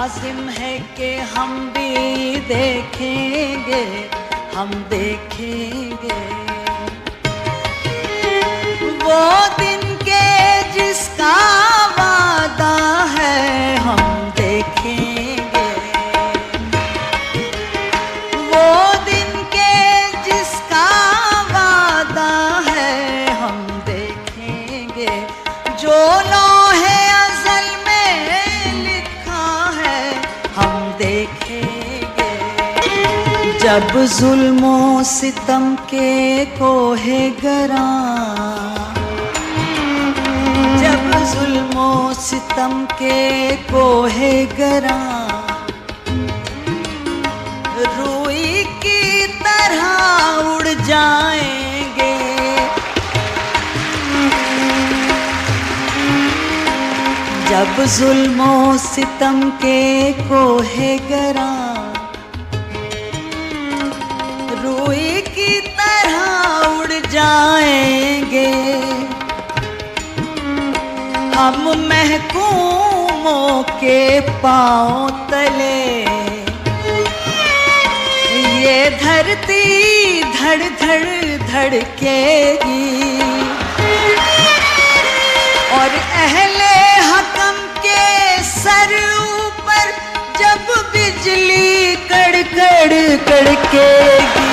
लाजिम है कि हम भी देखेंगे, हम देखेंगे वो दिन के जिसका वादा है, हम देखेंगे वो दिन के जिसका वादा है, हम देखेंगे जो लौहे अज़ल में लिखा है, हम देखेंगे जब जुल्मों सितम के कोहे गरा, जब जुल्मों सितम के कोहे गरा रूई की तरह उड़ जाएंगे, जब जुल्मों सितम के कोहे गरा रूई की तरह उड़ जाएंगे, हम महकूमों के पांव तले ये धरती धड़ धड़ धड़केगी, और अहले हकम के सर ऊपर जब बिजली कड़कड़ कड़केगी।